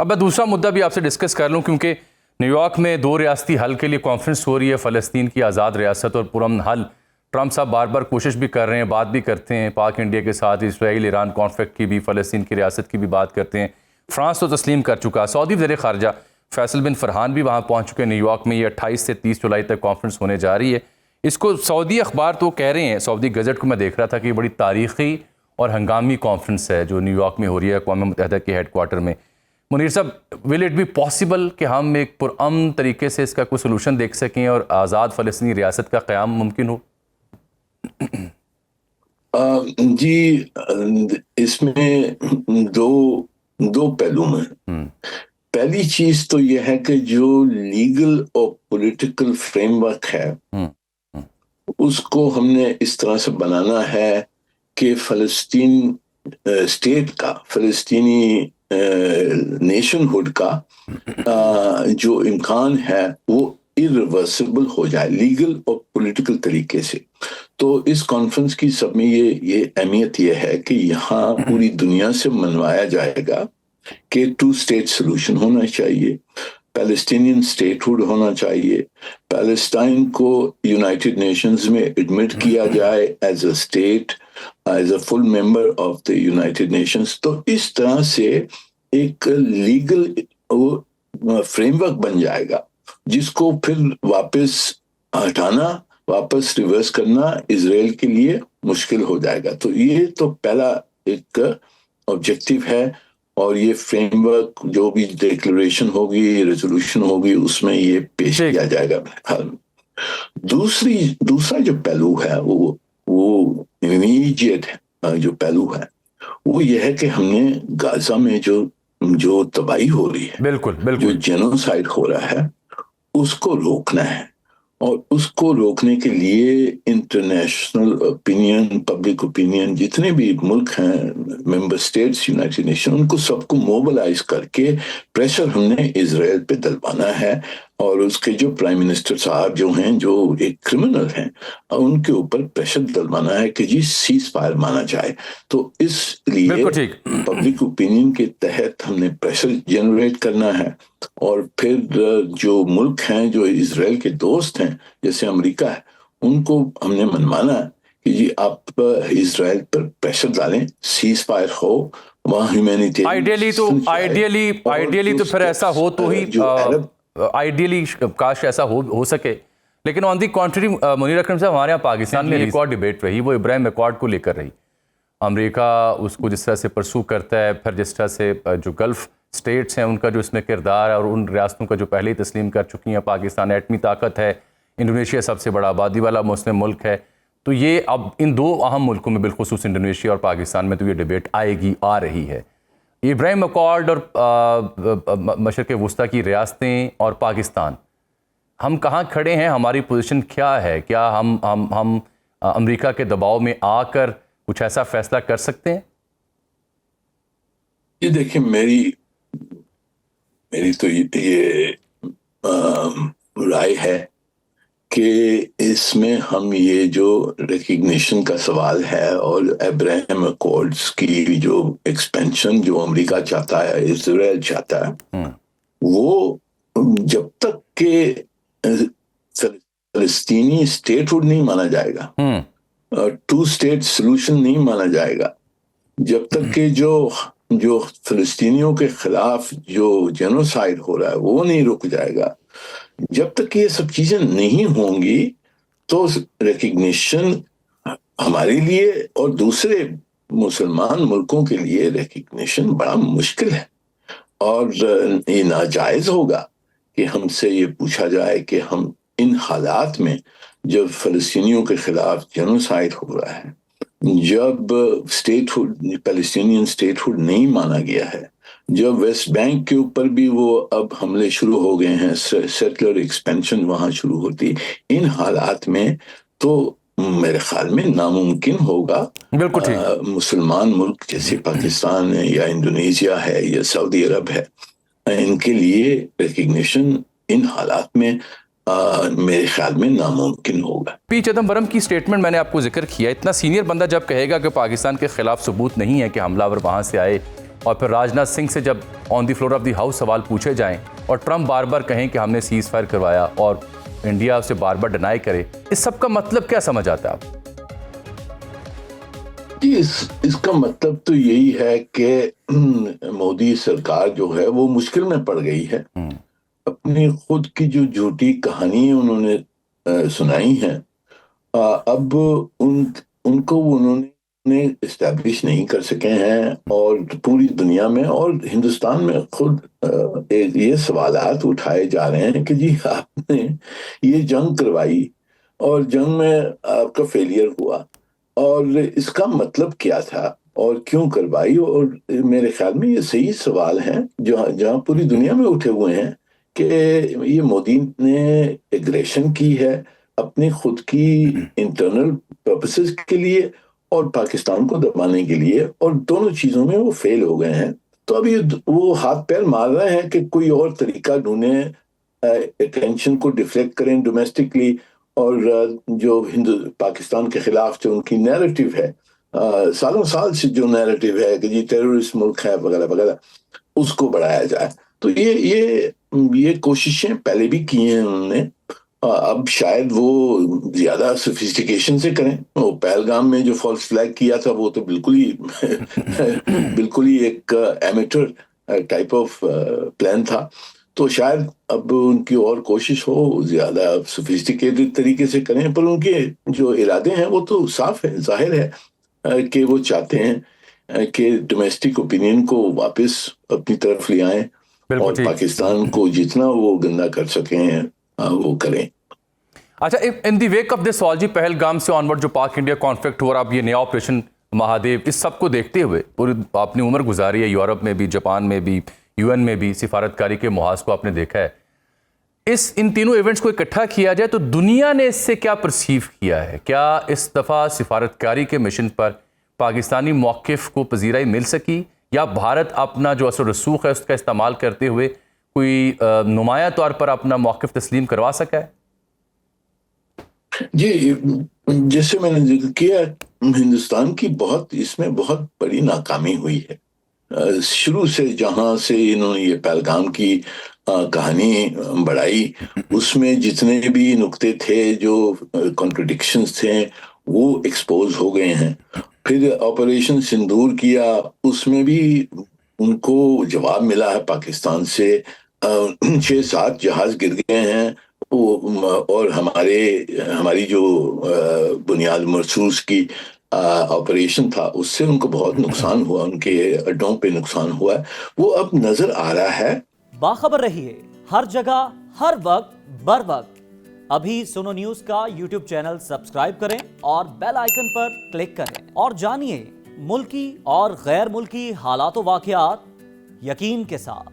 اب میں دوسرا مدعا بھی آپ سے ڈسکس کر لوں، کیونکہ نیو یارک میں 2 ریاستی حل کے لیے کانفرنس ہو رہی ہے، فلسطین کی آزاد ریاست اور پرامن حل۔ ٹرمپ صاحب بار بار کوشش بھی کر رہے ہیں، بات بھی کرتے ہیں پاک انڈیا کے ساتھ، اسرائیل ایران کانفلکٹ کی بھی، فلسطین کی ریاست کی بھی بات کرتے ہیں۔ فرانس تو تسلیم کر چکا، سعودی وزیر خارجہ فیصل بن فرحان بھی وہاں پہنچ چکے نیو یارک میں۔ یہ 28 سے 30 جولائی تک کانفرنس ہونے جا رہی ہے۔ اس کو سعودی اخبار تو کہہ رہے ہیں، سعودی گزٹ کو میں دیکھ رہا تھا کہ یہ بڑی تاریخی اور ہنگامی کانفرنس ہے جو نیو یارک میں ہو رہی ہے، اقوام متحدہ کے ہیڈ کوارٹر میں۔ منیر صاحب، ول اٹ بی پاسبل کہ ہم ایک پرامن طریقے سے اس کا کوئی سلوشن دیکھ سکیں اور آزاد فلسطینی ریاست کا قیام ممکن ہو؟ جی، اس میں دو پہلو ہیں۔ پہلی چیز تو یہ ہے کہ جو لیگل اور پولیٹیکل فریم ورک ہے اس کو ہم نے اس طرح سے بنانا ہے کہ فلسطین اسٹیٹ کا، فلسطینی نیشن ہوڈ کا جو امکان ہے وہ irreversible ہو جائے لیگل اور پولیٹیکل طریقے سے۔ تو اس کانفرنس کی سب میں یہ اہمیت یہ ہے کہ یہاں پوری دنیا سے منوایا جائے گا کہ 2 اسٹیٹ سلوشن ہونا چاہیے، پیلسٹینین اسٹیٹ ہوڈ ہونا چاہیے، پیلسٹائن کو یونائٹڈ نیشنز میں ایڈمٹ کیا جائے as a state, as a full member of the United Nations. تو اس طرح سے ایک لیگل فریم ورک بن جائے گا جس کو پھر واپس ہٹانا، واپس ریورس کرنا اسرائیل کے لیے مشکل ہو جائے گا۔ تو یہ تو پہلا ایک آبجیکٹو ہے، اور یہ فریم ورک جو بھی ڈیکلریشن ہوگی، ریزولوشن ہوگی، اس میں یہ پیش کیا جائے گا۔ دوسرا جو پہلو ہے وہ امیجیٹ جو پہلو ہے وہ یہ ہے کہ ہم نے غازہ میں جو تباہی ہو رہی ہے، بالکل جو جینوسائیڈ ہو رہا ہے، اس کو روکنا ہے، اور اس کو روکنے کے لیے انٹرنیشنل اوپینین، پبلک اوپینین، جتنے بھی ملک ہیں ممبر سٹیٹس یونائٹڈ نیشن، ان کو سب کو موبلائز کر کے پریشر ہم نے اسرائیل پہ ڈلوانا ہے، اور اس کے جو پرائم منسٹر صاحب جو ہیں، جو ایک کرمنل ہیں، ان کے اوپر پریشر ڈلوانا ہے کہ جی سیز فائر مانا جائے۔ تو اس لیے پبلک اوپینین کے تحت ہم نے پریشر جنریٹ کرنا ہے، اور پھر جو ملک ہیں جو اسرائیل کے دوست ہیں جیسے امریکہ ہے، ان کو ہم نے منوانا ہے کہ جی آپ اسرائیل پر پریشر ڈالیں، سیز فائر ہو، وہاں ہیومینیٹیرین آئیڈیلی تو پھر ایسا ہو تو ہی، آئیڈیلی کاش ایسا ہو سکے، لیکن آن دی کنٹری منیر اکرم صاحب، ہمارے یہاں پاکستان میں ایک اور ڈیبیٹ رہی، وہ ابراہیم ایکارڈ کو لے کر رہی۔ امریکہ اس کو جس طرح سے پرسو کرتا ہے، پھر جس طرح سے جو گلف سٹیٹس ہیں ان کا جو اس میں کردار ہے، اور ان ریاستوں کا جو پہلے ہی تسلیم کر چکی ہیں، پاکستان ایٹمی طاقت ہے، انڈونیشیا سب سے بڑا آبادی والا مسلم ملک ہے، تو یہ اب ان 2 اہم ملکوں میں بالخصوص انڈونیشیا اور پاکستان میں تو یہ ڈیبیٹ آ رہی ہے۔ ابراہیم ایکارڈ اور مشرق وسطیٰ کی ریاستیں اور پاکستان، ہم کہاں کھڑے ہیں؟ ہماری پوزیشن کیا ہے؟ کیا ہم امریکہ کے دباؤ میں آ کر کچھ ایسا فیصلہ کر سکتے ہیں؟ یہ دیکھیں، میری تو یہ رائے ہے کہ اس میں ہم یہ جو ریکگنیشن کا سوال ہے اور ابراہیم ایکارڈز کی جو ایکسپینشن جو امریکہ چاہتا ہے، اسرائیل چاہتا ہے، وہ جب تک کہ فلسطینی اسٹیٹ ہوڈ نہیں مانا جائے گا، 2 اسٹیٹ سلوشن نہیں مانا جائے گا، جب تک کہ جو فلسطینیوں کے خلاف جو جینوسائیڈ ہو رہا ہے وہ نہیں رک جائے گا، جب تک یہ سب چیزیں نہیں ہوں گی تو ریکگنیشن ہمارے لیے اور دوسرے مسلمان ملکوں کے لیے ریکگنیشن بڑا مشکل ہے، اور یہ ناجائز ہوگا کہ ہم سے یہ پوچھا جائے کہ ہم ان حالات میں جب فلسطینیوں کے خلاف جینوسائیڈ ہو رہا ہے، جب statehood, Palestinian statehood نہیں مانا گیا ہے، جب ویسٹ بینک کے اوپر بھی وہ اب حملے شروع ہو گئے ہیں، سیٹلر ایکسپینشن وہاں شروع ہوتی، ان حالات میں تو میرے خیال میں ناممکن ہوگا مسلمان ملک جیسے پاکستان ہے یا انڈونیشیا ہے یا سعودی عرب ہے، ان کے لیے ریکگنیشن ان حالات میں میرے خیال میں ناممکن ہوگا۔ پی چدمبرم کی سٹیٹمنٹ میں نے آپ کو ذکر کیا، اتنا سینئر بندہ جب کہے گا کہ پاکستان کے خلاف ثبوت نہیں ہے کہ حملہ آور وہاں سے آئے، اور پھر راجناتھ سنگھ سے جب آن دی فلور آف دی ہاؤس سوال پوچھے جائیں اور ٹرمپ بار بار کہیں کہ ہم نے سیز فائر کروایا اور انڈیا اسے بار بار ڈینائی کرے، اس سب کا مطلب کیا سمجھ آتا ہے آپ؟ جی اس کا مطلب تو یہی ہے کہ مودی سرکار جو ہے وہ مشکل میں پڑ گئی ہے. اپنی خود کی جو جھوٹی کہانی انہوں نے سنائی ہیں، اب ان کو انہوں نے اسٹیبلش نہیں کر سکے ہیں، اور پوری دنیا میں اور ہندوستان میں خود یہ سوالات اٹھائے جا رہے ہیں کہ جی آپ نے یہ جنگ کروائی اور جنگ میں آپ کا فیلئر ہوا، اور اس کا مطلب کیا تھا اور کیوں کروائی. اور میرے خیال میں یہ صحیح سوال ہیں جہاں پوری دنیا میں اٹھے ہوئے ہیں کہ یہ مودی نے ایگریشن کی ہے اپنی خود کی انٹرنل پرپسز کے لیے اور پاکستان کو دبانے کے لیے، اور دونوں چیزوں میں وہ فیل ہو گئے ہیں. تو ابھی وہ ہاتھ پیر مار رہے ہیں کہ کوئی اور طریقہ ڈھونڈیں، اٹینشن کو ڈیفلیکٹ کریں ڈومیسٹکلی، اور جو پاکستان کے خلاف جو ان کی نیریٹو ہے، سالوں سال سے جو نیریٹو ہے کہ جی ٹیررسٹ ملک ہے وغیرہ وغیرہ، اس کو بڑھایا جائے. تو یہ کوششیں پہلے بھی کی ہیں انہوں نے. اب شاید وہ زیادہ سوفسٹیکیشن سے کریں. وہ پہلگام میں جو فالس فلیگ کیا تھا وہ تو بالکل ہی ایک ایمیٹر ٹائپ آف پلان تھا. تو شاید اب ان کی اور کوشش ہو زیادہ سوفسٹیکیٹڈ طریقے سے کریں، پر ان کے جو ارادے ہیں وہ تو صاف ہے، ظاہر ہے کہ وہ چاہتے ہیں کہ ڈومیسٹک اوپینین کو واپس اپنی طرف لے آئیں اور پاکستان کو جتنا وہ گندا کر سکیں وہ کریں. اچھا، ان دی ویک آف دس سوال جی، پہلگام سے آنورڈ جو پاک انڈیا کانفلکٹ ہوا، اب یہ نیا آپریشن مہادیو، اس سب کو دیکھتے ہوئے پوری آپ نے عمر گزاری ہے یورپ میں بھی، جاپان میں بھی، یو این میں بھی، سفارتکاری کے محاذ کو آپ نے دیکھا ہے. ان تینوں ایونٹس کو اکٹھا کیا جائے تو دنیا نے اس سے کیا پرسیو کیا ہے؟ کیا اس دفعہ سفارتکاری کے مشن پر پاکستانی موقف کو پذیرائی مل سکی، یا بھارت اپنا جو اثر و رسوخ ہے اس کا استعمال کرتے ہوئے کوئی نمایاں طور پر اپنا موقف تسلیم کروا سکا ہے؟ جی جیسے میں نے ذکر کیا، ہندوستان کی اس میں بہت بڑی ناکامی ہوئی ہے. شروع سے جہاں سے انہوں نے یہ پہلگام کی کہانی بڑھائی، اس میں جتنے بھی نقطے تھے جو کنٹرڈکشنز تھے وہ ایکسپوز ہو گئے ہیں. پھر آپریشن سندور کیا، اس میں بھی ان کو جواب ملا ہے پاکستان سے. 6-7 جہاز گر گئے ہیں، اور ہماری جو بنیاد مرصوص کی آپریشن تھا اس سے ان کو بہت نقصان ہوا، ان کے اڈوں پہ نقصان ہوا ہے. وہ اب نظر آ رہا ہے. باخبر رہیے ہر جگہ ہر وقت بر وقت. ابھی سنو نیوز کا یوٹیوب چینل سبسکرائب کریں اور بیل آئیکن پر کلک کریں اور جانیے ملکی اور غیر ملکی حالات و واقعات یقین کے ساتھ.